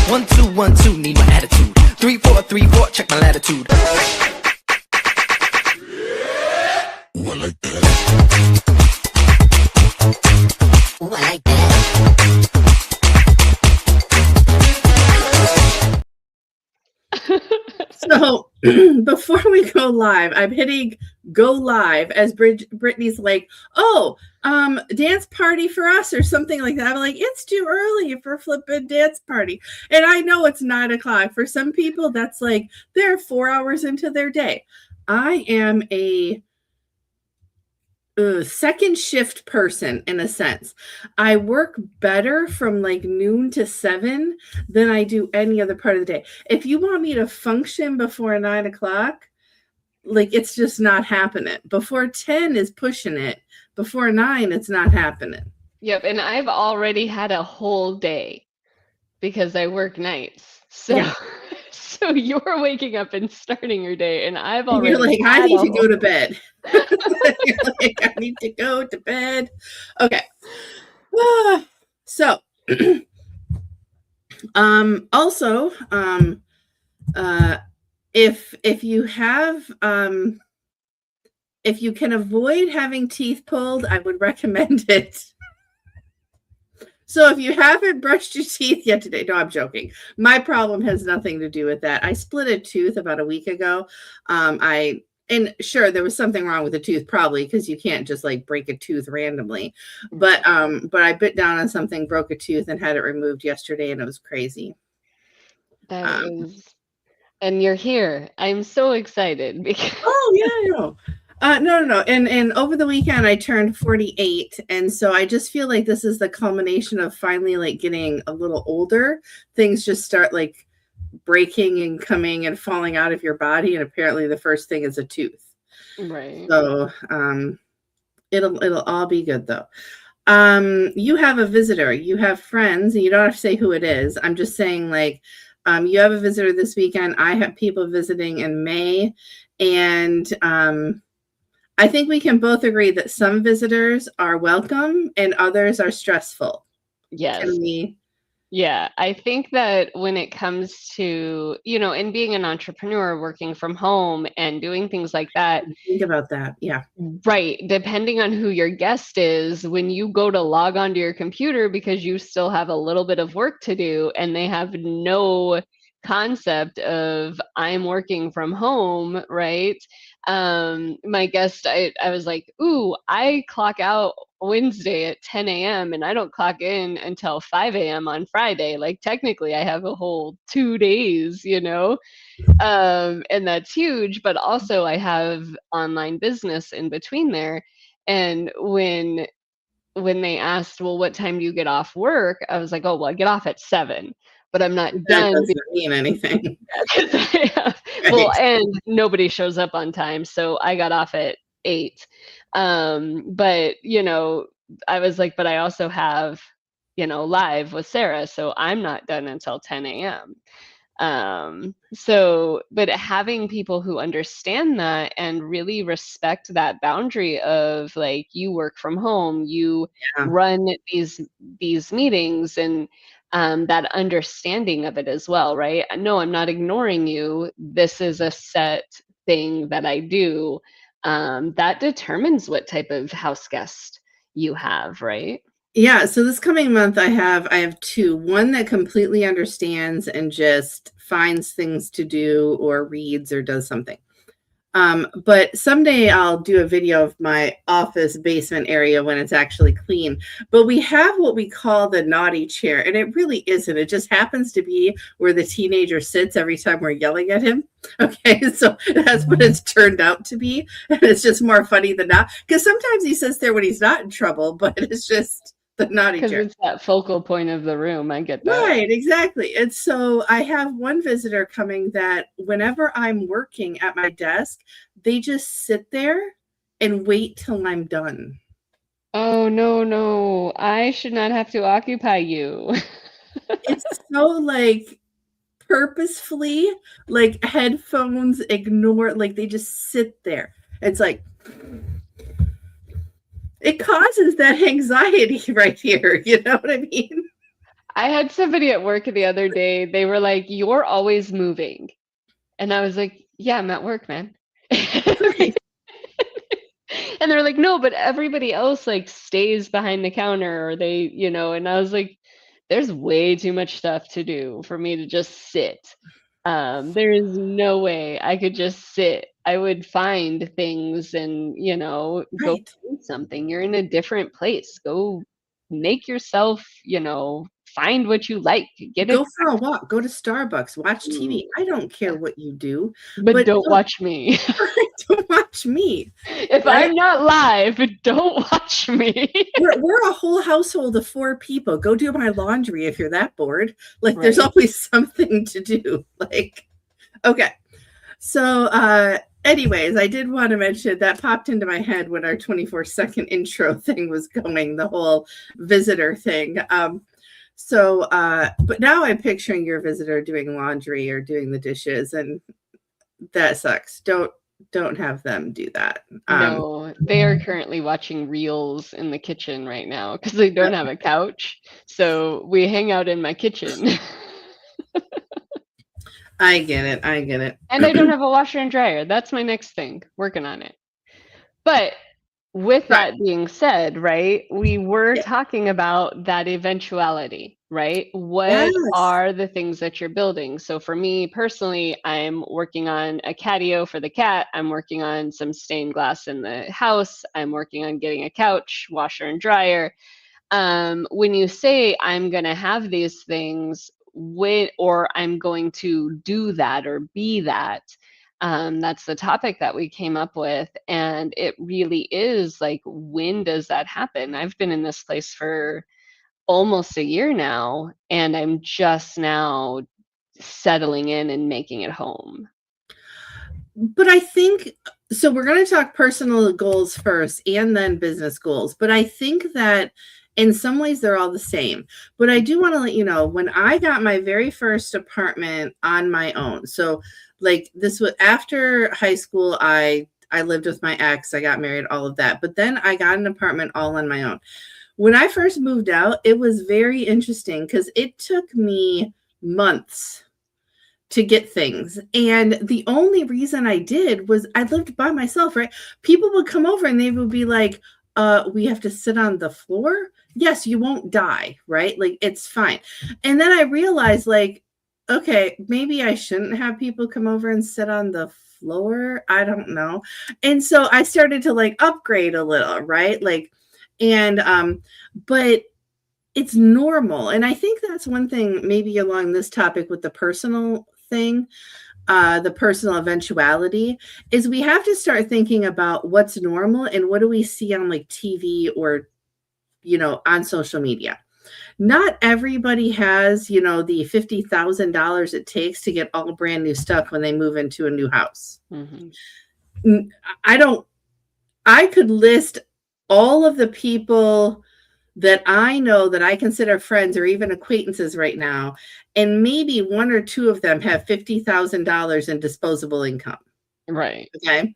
One, two, 1, 2, need my attitude. 3, 4, 3, 4, check my latitude. Ooh, I like that. Ooh, I like that. So before we go live, I'm hitting go live as Brittany's like, oh, dance party for us or something like that. I'm like, it's too early for flipping dance party. And I know it's 9 o'clock. For some people, that's like they're 4 hours into their day. I am a second shift person in a sense. I work better from like noon to 7 than I do any other part of the day. If you want me to function before 9 o'clock, like it's just not happening. Before 10 is pushing it. Before 9, it's not happening. Yep, and I've already had a whole day because I work nights. So Yeah. So you're waking up and starting your day, and I've already. You're like, I need to go to bed. You're like, I need to go to bed. Okay. So, also, if you have, if you can avoid having teeth pulled, I would recommend it. So if you haven't brushed your teeth yet today, no, I'm joking. My problem has nothing to do with that. I split a tooth about a week ago. And sure, there was something wrong with the tooth, probably because you can't just like break a tooth randomly. But I bit down on something, broke a tooth, and had it removed yesterday, and it was crazy. That is, and you're here. I'm so excited because. Oh yeah, no. No. And over the weekend, I turned 48. And so I just feel like this is the culmination of finally like getting a little older. Things just start like breaking and coming and falling out of your body. And apparently the first thing is a tooth. Right. So it'll all be good though. You have a visitor, you have friends, and you don't have to say who it is. I'm just saying like, you have a visitor this weekend. I have people visiting in May. And, I think we can both agree that some visitors are welcome and others are stressful. Yes. Yeah, I think that when it comes to, and being an entrepreneur, working from home and doing things like that. Think about that. Yeah. Right. Depending on who your guest is, when you go to log onto your computer because you still have a little bit of work to do and they have no concept of I'm working from home, right? My guest, I was like, ooh, I clock out Wednesday at 10 a.m. and I don't clock in until 5 a.m. on Friday. Like technically I have a whole 2 days, and that's huge, but also I have online business in between there. And when they asked, well, what time do you get off work? I was like, oh, well, I get off at 7. But I'm not done. That doesn't mean anything. Well, and nobody shows up on time, so I got off at 8. But I was like, but I also have, live with Sarah, so I'm not done until 10 a.m. But having people who understand that and really respect that boundary of like, you work from home, you run these meetings, and that understanding of it as well, right? No, I'm not ignoring you. This is a set thing that I do. That determines what type of house guest you have, right? Yeah, so this coming month I have 2. One that completely understands and just finds things to do or reads or does something. But someday I'll do a video of my office basement area when it's actually clean. But we have what we call the naughty chair, and it really isn't. It just happens to be where the teenager sits every time we're yelling at him. Okay, so that's what it's turned out to be. And it's just more funny than not. Because sometimes he sits there when he's not in trouble, but it's just the naughty chair. Because it's that focal point of the room. I get that. Right, exactly. And so I have one visitor coming that whenever I'm working at my desk, they just sit there and wait till I'm done. Oh, no. I should not have to occupy you. It's so like purposefully, like headphones ignore, like they just sit there. It's like, it causes that anxiety right here. You know what I mean? I had somebody at work the other day, they were like, "You're always moving." And I was like, "Yeah, I'm at work, man." Right. And they're like, "No, but everybody else like stays behind the counter or they, and I was like, there's way too much stuff to do for me to just sit. There is no way I could just sit. I would find things and, go Right. do something. You're in a different place. Go make yourself, find what you like. Get a Go for a walk, go to Starbucks, watch TV. I don't care what you do, but but don't watch me. don't watch me, If right? I'm not live, don't watch me. We're a whole household of 4 people. Go do my laundry if you're that bored. Like, there's Right. always something to do. Like, okay. So, anyways, I did want to mention that popped into my head when our 24-second intro thing was going, the whole visitor thing. But now I'm picturing your visitor doing laundry or doing the dishes, and that sucks. Don't have them do that. No, they are currently watching reels in the kitchen right now because they don't have a couch. So we hang out in my kitchen. I get it. I get it. And I don't have a washer and dryer. That's my next thing, working on it. But with Right. that being said, right, we were Yeah. talking about that eventuality, right? What Yes. are the things that you're building? So for me personally, I'm working on a catio for the cat. I'm working on some stained glass in the house. I'm working on getting a couch, washer and dryer. When you say I'm going to have these things, or I'm going to do that or be that, that's the topic that we came up with. And it really is like, when does that happen? I've been in this place for almost a year now, and I'm just now settling in and making it home. But I think so. We're going to talk personal goals first and then business goals. But I think that in some ways they're all the same. But I do want to let you know when I got my very first apartment on my own. So, like, this was after high school. I lived with my ex. I got married, all of that. But then I got an apartment all on my own. When I first moved out, it was very interesting because it took me months to get things. And the only reason I did was I lived by myself, right? People would come over and they would be like, we have to sit on the floor. Yes, you won't die, right? Like, it's fine. And then I realized, like, okay, maybe I shouldn't have people come over and sit on the floor. I don't know. And so I started to like upgrade a little, right? Like, and but it's normal. And I think that's one thing maybe along this topic with the personal thing, the personal eventuality, is we have to start thinking about what's normal and what do we see on like TV or, on social media. Not everybody has, the $50,000 it takes to get all brand new stuff when they move into a new house. Mm-hmm. I could list all of the people that I know that I consider friends or even acquaintances right now, and maybe one or two of them have $50,000 in disposable income. Right. Okay.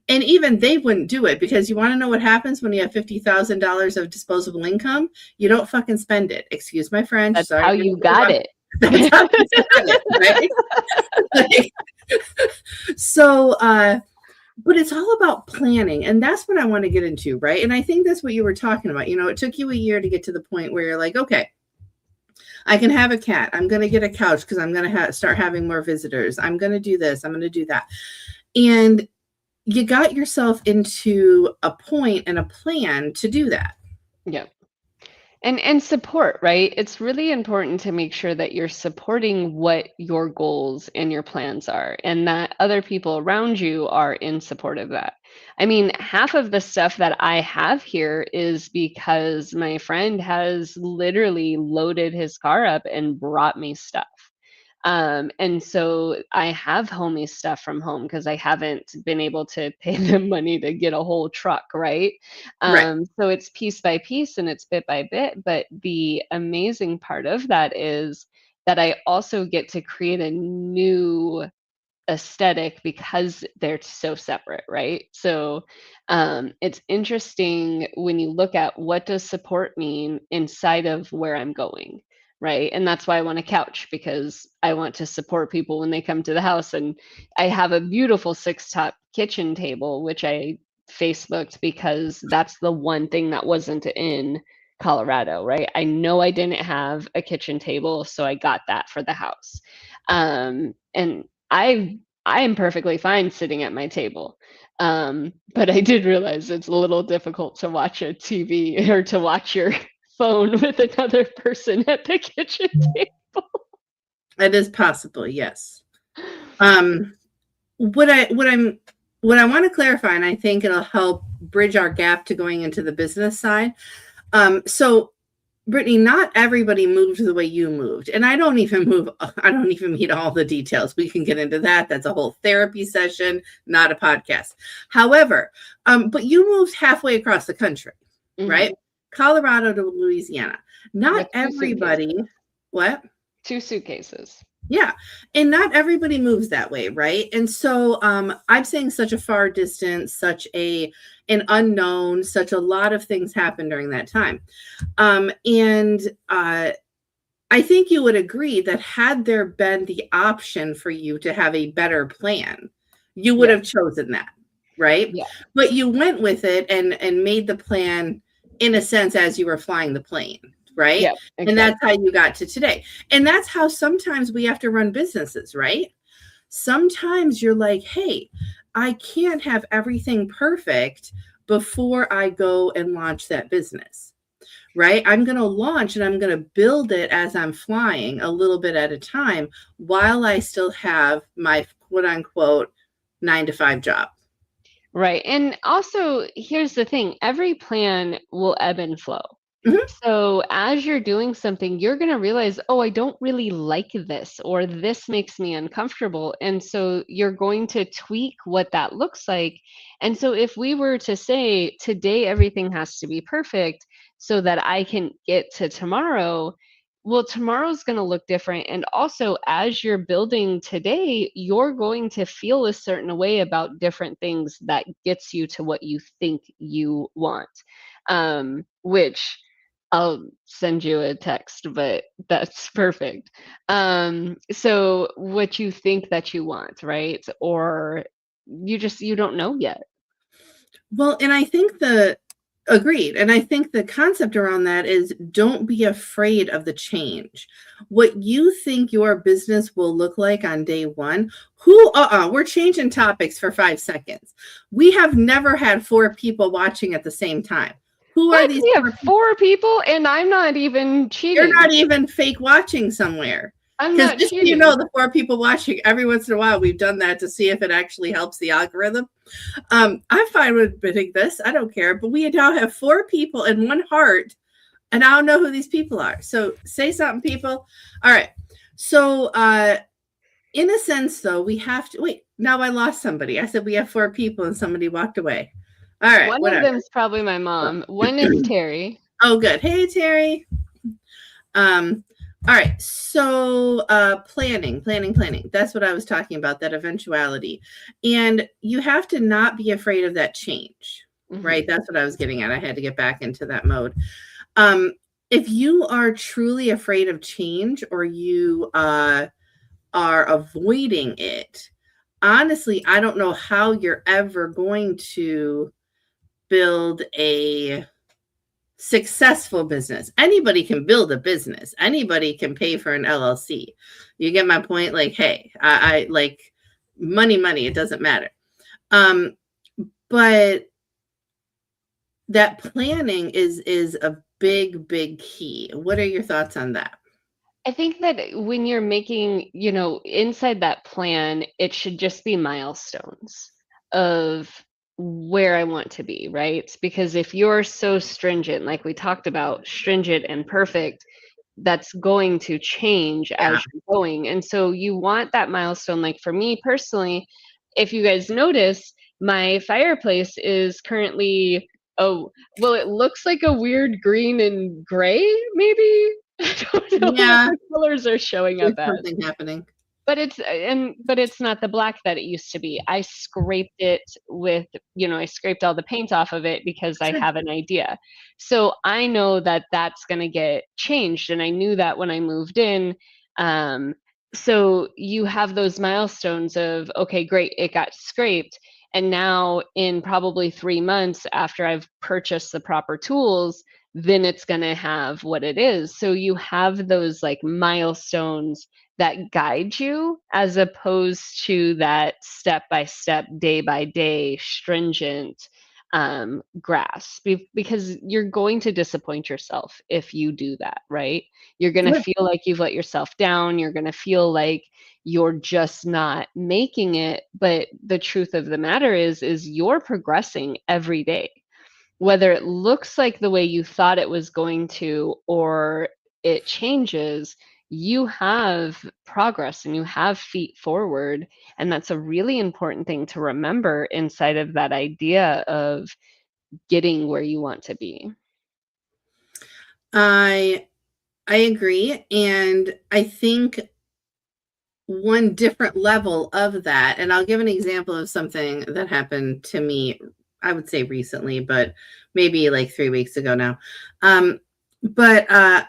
And even they wouldn't do it because you want to know what happens when you have $50,000 of disposable income? You don't fucking spend it. Excuse my French. That's Sorry. how you got it. That's how you got it, right? So, but it's all about planning. And that's what I want to get into, right? And I think that's what you were talking about. It took you a year to get to the point where you're like, okay, I can have a cat. I'm going to get a couch because I'm going to start having more visitors. I'm going to do this. I'm going to do that. And you got yourself into a point and a plan to do that. Yeah. And support, right? It's really important to make sure that you're supporting what your goals and your plans are and that other people around you are in support of that. I mean, half of the stuff that I have here is because my friend has literally loaded his car up and brought me stuff. And so I have homey stuff from home because I haven't been able to pay them money to get a whole truck, right? Right. So it's piece by piece and it's bit by bit. But the amazing part of that is that I also get to create a new aesthetic because they're so separate, right? So it's interesting when you look at what does support mean inside of where I'm going, right? And that's why I want a couch, because I want to support people when they come to the house. And I have a beautiful 6-top kitchen table, which I Facebooked because that's the one thing that wasn't in Colorado, right? I know I didn't have a kitchen table, so I got that for the house. And I am perfectly fine sitting at my table. But I did realize it's a little difficult to watch a TV or to watch your phone with another person at the kitchen table. It is possible, yes. What I want to clarify, and I think it'll help bridge our gap to going into the business side. So Brittany, not everybody moved the way you moved. And I don't even meet all the details. We can get into that. That's a whole therapy session, not a podcast. However, but you moved halfway across the country, right? Colorado to Louisiana. Not everybody. What? 2 suitcases. Yeah. And not everybody moves that way, right? And so I'm saying such a far distance, such an unknown, such a lot of things happened during that time. And I think you would agree that had there been the option for you to have a better plan, you would have chosen that, right? Yeah. But you went with it and made the plan in a sense as you were flying the plane. Right. Yeah, exactly. And that's how you got to today. And that's how sometimes we have to run businesses, right? Sometimes you're like, hey, I can't have everything perfect before I go and launch that business, right? I'm going to launch and I'm going to build it as I'm flying a little bit at a time while I still have my quote unquote 9-to-5 job. Right. And also, here's the thing, every plan will ebb and flow. So as you're doing something, you're going to realize, oh, I don't really like this, or this makes me uncomfortable. And so you're going to tweak what that looks like. And so if we were to say today, everything has to be perfect so that I can get to tomorrow, well, tomorrow's going to look different. And also, as you're building today, you're going to feel a certain way about different things that gets you to what you think you want, which I'll send you a text, but that's perfect. So what you think that you want, right? Or you don't know yet. Well, and I think agreed. And I think the concept around that is don't be afraid of the change. What you think your business will look like on day one, we're changing topics for 5 seconds. We have never had 4 people watching at the same time. Who are these? We have 4 people, and I'm not even cheating. You're not even fake watching somewhere. I'm not just cheating. So you know, the 4 people watching, every once in a while, we've done that to see if it actually helps the algorithm. I'm fine with admitting this. I don't care. But we now have 4 people and 1 heart, and I don't know who these people are. So say something, people. All right. So in a sense, though, we have to wait. Now I lost somebody. I said we have 4 people, and somebody walked away. All right. One of them's probably my mom. One is Terry. Oh, good. Hey, Terry. All right. So planning. That's what I was talking about, that eventuality. And you have to not be afraid of that change, right? That's what I was getting at. I had to get back into that mode. If you are truly afraid of change, or you are avoiding it, honestly, I don't know how you're ever going to build a successful business. Anybody can build a business. Anybody can pay for an LLC. You get my point? Like, hey, I like money. It doesn't matter. But that planning is a big key. What are your thoughts on that? I think that when you're making, inside that plan, it should just be milestones of where I want to be, right? Because if you're so stringent, like we talked about, stringent and perfect, that's going to change as you're going. And so you want that milestone. Like for me personally, if you guys notice, my fireplace is currently, it looks like a weird green and gray, maybe. I don't know what the colors are showing up as. Something happening. but it's not the black that it used to be. I scraped it with, I scraped all the paint off of it because I Sure. have an idea. So I know that that's going to get changed, and I knew that when I moved in. So you have those milestones of, okay, great, it got scraped. And now in probably 3 months after I've purchased the proper tools, then it's going to have what it is. So you have those like milestones that guide you, as opposed to that step by step, day by day, stringent grasp, because you're going to disappoint yourself if you do that, right? You're going to Yeah. feel like you've let yourself down. You're going to feel like you're just not making it. But the truth of the matter is you're progressing every day, whether it looks like the way you thought it was going to or it changes. You have progress and you have feet forward. And that's a really important thing to remember inside of that idea of getting where you want to be. I agree. And I think one different level of that, and I'll give an example of something that happened to me, I would say recently, but maybe like 3 weeks ago now. But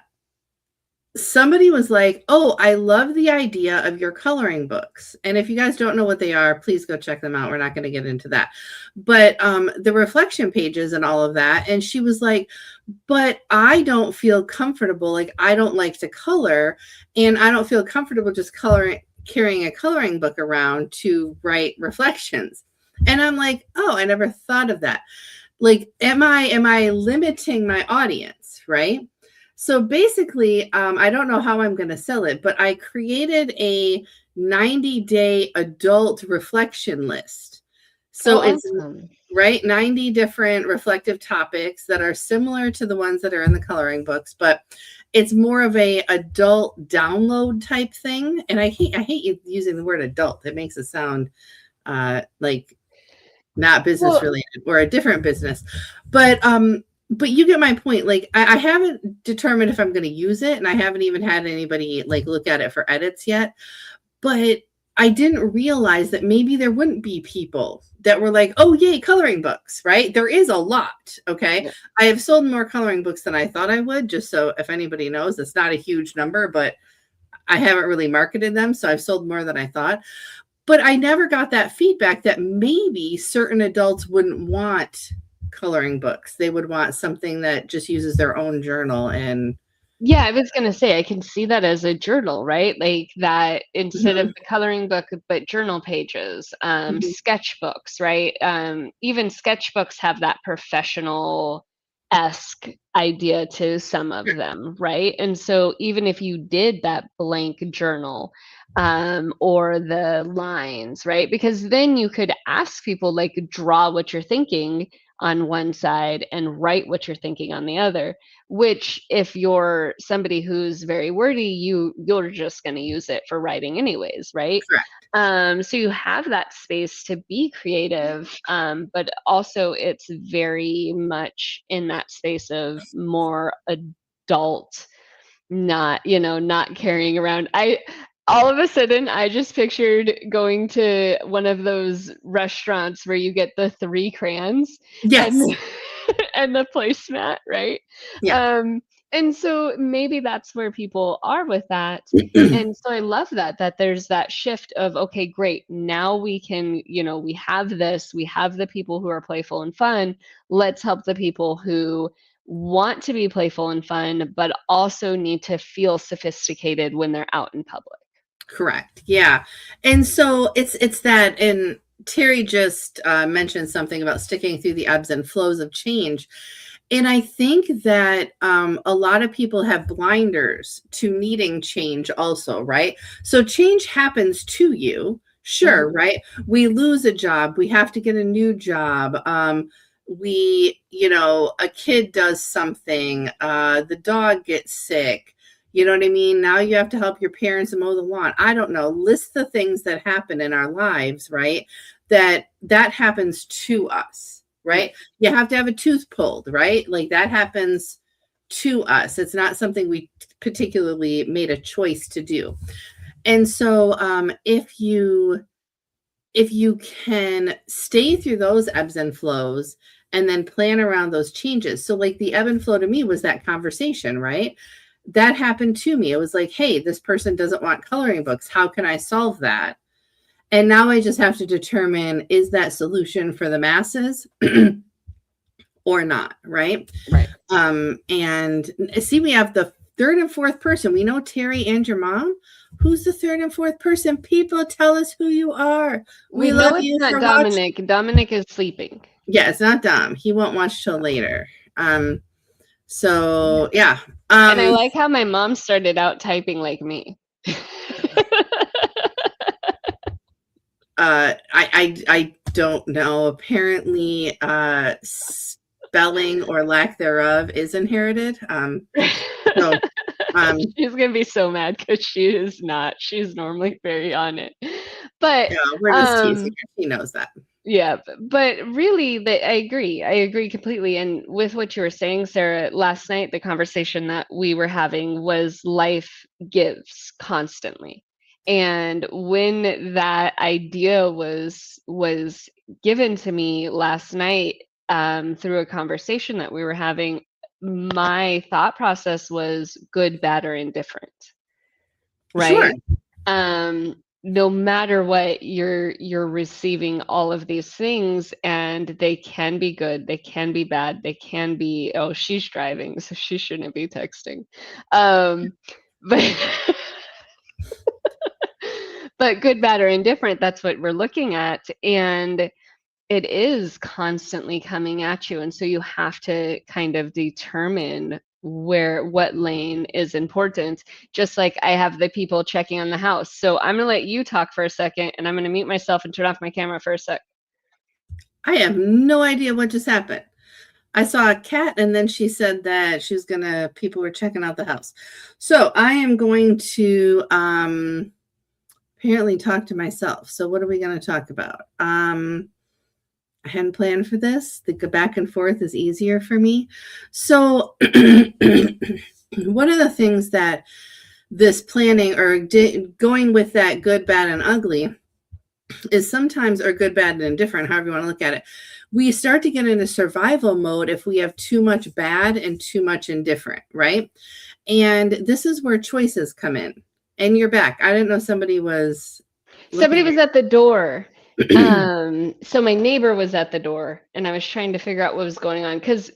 somebody was like, "Oh, I love the idea of your coloring books." And if you guys don't know what they are, please go check them out. We're not going to get into that. But the reflection pages and all of that. And she was like, "But I don't feel comfortable. Like, I don't like to color, and I don't feel comfortable just carrying a coloring book around to write reflections." And I'm like, "Oh, I never thought of that. Like, am I limiting my audience, right?" So basically, I don't know how I'm going to sell it, but I created a 90-day adult reflection list. So Oh, it's awesome. right, 90 different reflective topics that are similar to the ones that are in the coloring books, but it's more of a adult download type thing. And I hate using the word adult. It makes it sound like not business Well, related or a different business. But you get my point. Like, I haven't determined if I'm going to use it, and I haven't even had anybody like look at it for edits yet. But I didn't realize that maybe there wouldn't be people that were like, "Oh, yay, coloring books," right? There is a lot. Okay. yeah. I have sold more coloring books than I thought I would, just so if anybody knows, it's not a huge number, but I haven't really marketed them. So I've sold more than I thought. But I never got that feedback that maybe certain adults wouldn't want coloring books. They would want something that just uses their own journal and Yeah, I was gonna say, I can see that as a journal, right? Like that instead of Mhm, the coloring book, but journal pages, mhm, sketchbooks, right? Even sketchbooks have that professional-esque idea to some of sure, them, right? And so even if you did that blank journal, or the lines, right? Because then you could ask people, like, draw what you're thinking on one side and write what you're thinking on the other, which if you're somebody who's very wordy, you're just going to use it for writing anyways, right? correct. So you have that space to be creative, but also it's very much in that space of more adult, not, not carrying around. I All of a sudden I just pictured going to one of those restaurants where you get the 3 crayons and Yes. and the placemat, right? Yeah. Um, and so maybe that's where people are with that. And so I love that there's that shift of, okay, great. Now we can, we have this, we have the people who are playful and fun. Let's help the people who want to be playful and fun, but also need to feel sophisticated when they're out in public. Correct. Yeah. And so it's that, and Terry just mentioned something about sticking through the ebbs and flows of change. And I think that a lot of people have blinders to needing change also, right? So change happens to you, sure, Mhm. right? We lose a job, we have to get a new job. A kid does something, the dog gets sick. You know what I mean? Now you have to help your parents mow the lawn. I don't know. List the things that happen in our lives, right? That happens to us, Yeah. right? You have to have a tooth pulled, right? Like that happens to us. It's not something we particularly made a choice to do. And so if you can stay through those ebbs and flows and then plan around those changes. So like the ebb and flow to me was that conversation, right? That happened to me. It was like, hey, this person doesn't want coloring books. How can I solve that? And now I just have to determine, is that solution for the masses or not, right? Right. And see, we have the third and fourth person. We know Terry and your mom. Who's the third and fourth person? People, tell us who you are. We love know it's you not for Dominic. Dominic is sleeping. Yeah, it's not Dom. He won't watch till later. So yeah. And I like how my mom started out typing like me. I don't know. Apparently, spelling or lack thereof is inherited. So, she's gonna be so mad because she is not. She's normally very on it, but yeah, we're just teasing her. She knows that. Yeah, but really, I agree. I agree completely. And with what you were saying, Sarah, last night the conversation that we were having was life gives constantly. And when that idea was given to me last night through a conversation that we were having, my thought process was good, bad, or indifferent. Right? Sure. No matter what, you're receiving all of these things, and they can be good, they can be bad, they can be, oh, she's driving, so she shouldn't be texting. But but good, bad, or indifferent, that's what we're looking at. And it is constantly coming at you. And so you have to kind of determine what lane is important. Just like I have the people checking on the house. So I'm going to let you talk for a second, and I'm going to mute myself and turn off my camera for a sec. I have no idea what just happened. I saw a cat, and then she said that she was people were checking out the house. So I am going to apparently talk to myself. So what are we going to talk about? I hadn't planned for this. The back and forth is easier for me. So one of the things that this planning or going with that good, bad, and ugly is sometimes, or good, bad, and indifferent, however you want to look at it, we start to get into survival mode if we have too much bad and too much indifferent, right? And this is where choices come in. And you're back. I didn't know somebody was at the door. So my neighbor was at the door, and I was trying to figure out what was going on. Because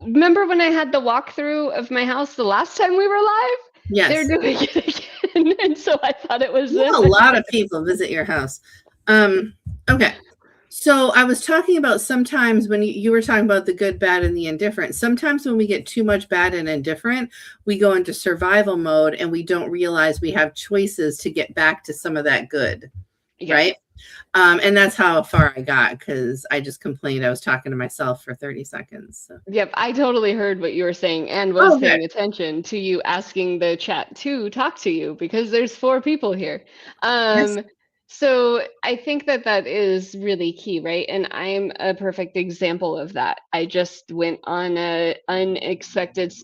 remember when I had the walkthrough of my house the last time we were live? Yes. They're doing it again. And so I thought it was them. A lot of people visit your house. Okay. So I was talking about sometimes when you were talking about the good, bad, and the indifferent. Sometimes when we get too much bad and indifferent, we go into survival mode and we don't realize we have choices to get back to some of that good, right? And that's how far I got, because I just complained I was talking to myself for 30 seconds. So. Yep, I totally heard what you were saying and was paying attention to you asking the chat to talk to you, because there's 4 people here. Yes. So I think that is really key, right? And I'm a perfect example of that. I just went on an unexpected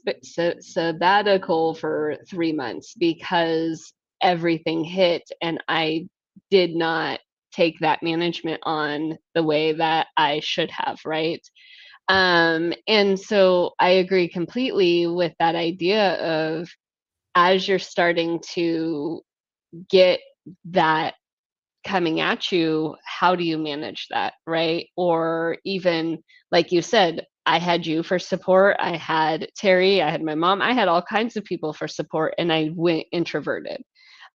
sabbatical for 3 months because everything hit, and I did not take that management on the way that I should have, right? And so I agree completely with that idea of, as you're starting to get that coming at you, how do you manage that, right? Or even, like you said, I had you for support, I had Terry, I had my mom, I had all kinds of people for support, and I went introverted.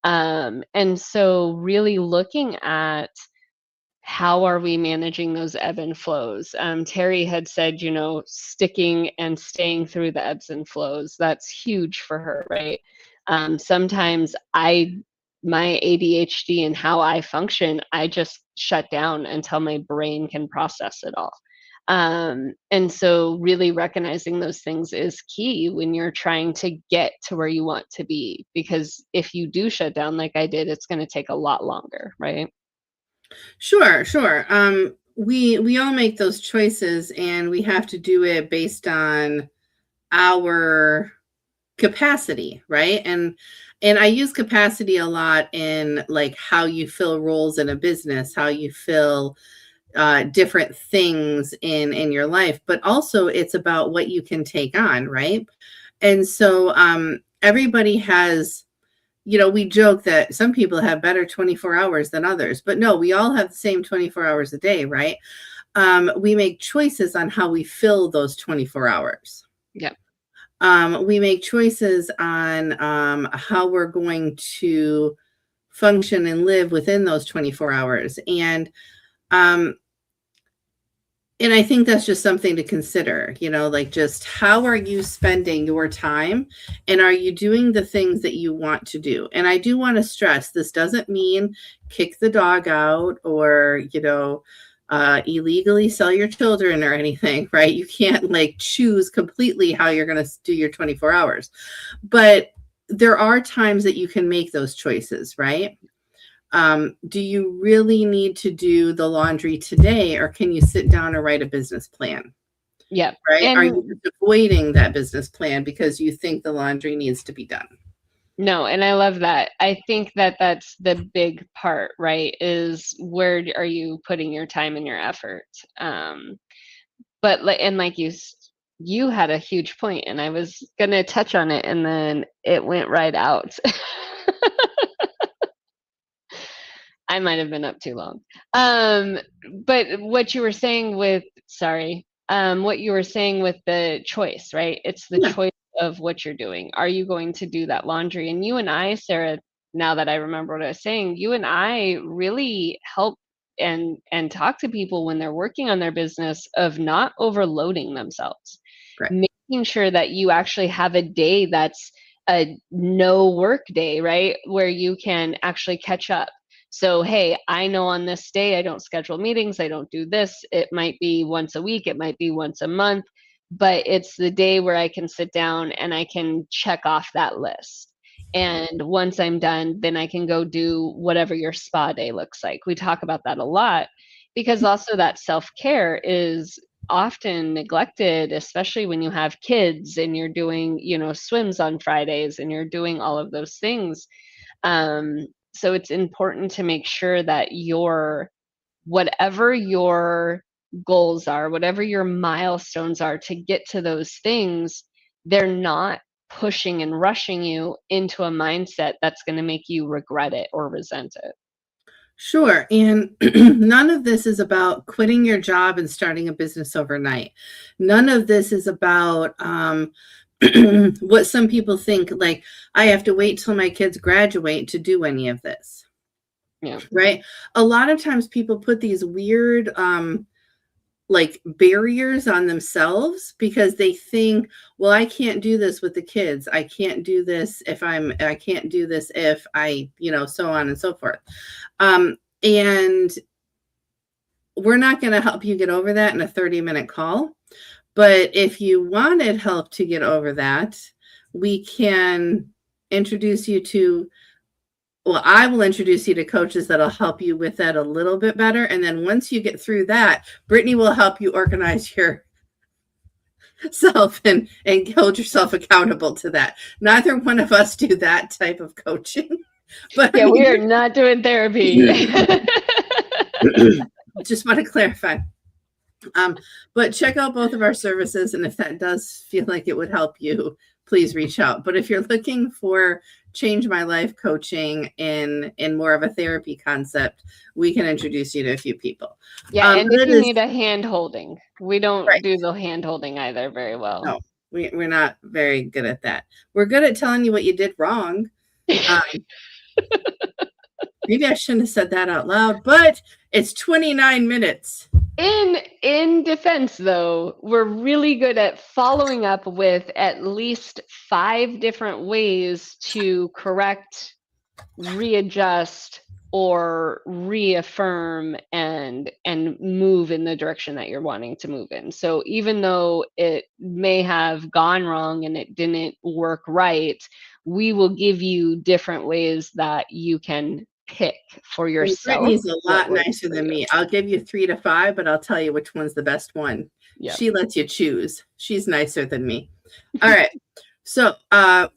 And so really looking at how are we managing those ebb and flows? Terry had said, sticking and staying through the ebbs and flows. That's huge for her, right? Sometimes my ADHD and how I function, I just shut down until my brain can process it all. And so really recognizing those things is key when you're trying to get to where you want to be, because if you do shut down like I did, it's going to take a lot longer, right? Sure. We all make those choices, and we have to do it based on our capacity, right? And I use capacity a lot in like how you fill roles in a business, how you fill different things in your life, but also it's about what you can take on, right? And so everybody has, we joke that some people have better 24 hours than others, but no, we all have the same 24 hours a day, right? We make choices on how we fill those 24 hours. Yeah. We make choices on how we're going to function and live within those 24 hours. And I think that's just something to consider, like just how are you spending your time, and are you doing the things that you want to do? And I do want to stress, this doesn't mean kick the dog out or, illegally sell your children or anything, right? You can't like choose completely how you're going to do your 24 hours. But there are times that you can make those choices, right? Do you really need to do the laundry today, or can you sit down and write a business plan? Yeah. Right. And are you avoiding that business plan because you think the laundry needs to be done? No, and I love that. I think that that's the big part, right? Is where are you putting your time and your effort? But like you had a huge point, and I was gonna touch on it, and then it went right out. I might have been up too long. But what you were saying with, what you were saying with the choice, right? It's the choice of what you're doing. Are you going to do that laundry? And you and I, Sarah, now that I remember what I was saying, you and I really help and talk to people when they're working on their business of not overloading themselves. Right. Making sure that you actually have a day that's a no work day, right? Where you can actually catch up. So, hey, I know on this day I don't schedule meetings, I don't do this. It might be once a week, it might be once a month, but it's the day where I can sit down and I can check off that list. And once I'm done, then I can go do whatever your spa day looks like. We talk about that a lot because also that self-care is often neglected, especially when you have kids and you're doing, swims on Fridays and you're doing all of those things. So it's important to make sure that whatever your goals are, whatever your milestones are to get to those things, they're not pushing and rushing you into a mindset that's going to make you regret it or resent it. Sure. And none of this is about quitting your job and starting a business overnight. None of this is about what some people think, like, I have to wait till my kids graduate to do any of this. Yeah. Right. A lot of times people put these weird like barriers on themselves because they think, well, I can't do this with the kids. I can't do this I can't do this if I, so on and so forth. And we're not going to help you get over that in a 30-minute call. But if you wanted help to get over that, we can introduce you to, I will introduce you to coaches that'll help you with that a little bit better. And then once you get through that, Brittany will help you organize yourself and hold yourself accountable to that. Neither one of us do that type of coaching. But yeah, we are not doing therapy. Just want to clarify. But check out both of our services, and if that does feel like it would help you, please reach out. But if you're looking for change my life coaching in more of a therapy concept, we can introduce you to a few people. Yeah, and if you need a hand holding, we don't do the hand holding either very well. No, we're not very good at that. We're good at telling you what you did wrong. Maybe I shouldn't have said that out loud, but it's 29 minutes. In defense, though, we're really good at following up with at least 5 different ways to correct, readjust, or reaffirm and move in the direction that you're wanting to move in. So even though it may have gone wrong and it didn't work right, we will give you different ways that you can pick for yourself. Brittany's a lot nicer than me. I'll give you 3 to 5, but I'll tell you which one's the best one. Yep. She lets you choose. She's nicer than me. All right. So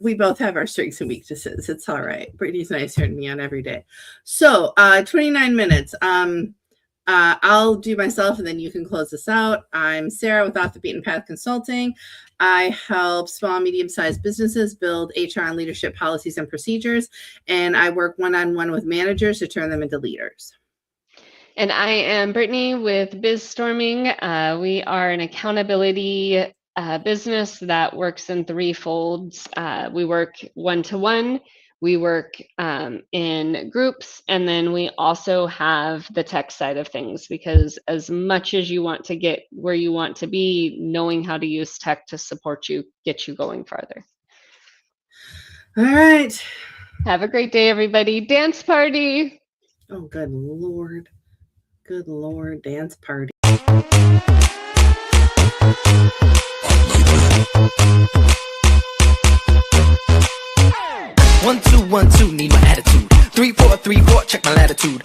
we both have our strengths and weaknesses. It's all right. Brittany's nice turning me on every day. So 29 minutes. I'll do myself and then you can close this out. I'm Sarah with Off the Beaten Path Consulting. I help small, medium-sized businesses build HR and leadership policies and procedures, and I work one-on-one with managers to turn them into leaders. And I am Brittany with BizStorming. We are an accountability business that works in three folds. We work one-to-one, we work in groups, and then we also have the tech side of things, because as much as you want to get where you want to be, knowing how to use tech to support you, get you going farther. All right. Have a great day, everybody. Dance party. Oh, good Lord. Good Lord, dance party. 1 2 1 2, need my attitude. 3 4 3 4, check my latitude.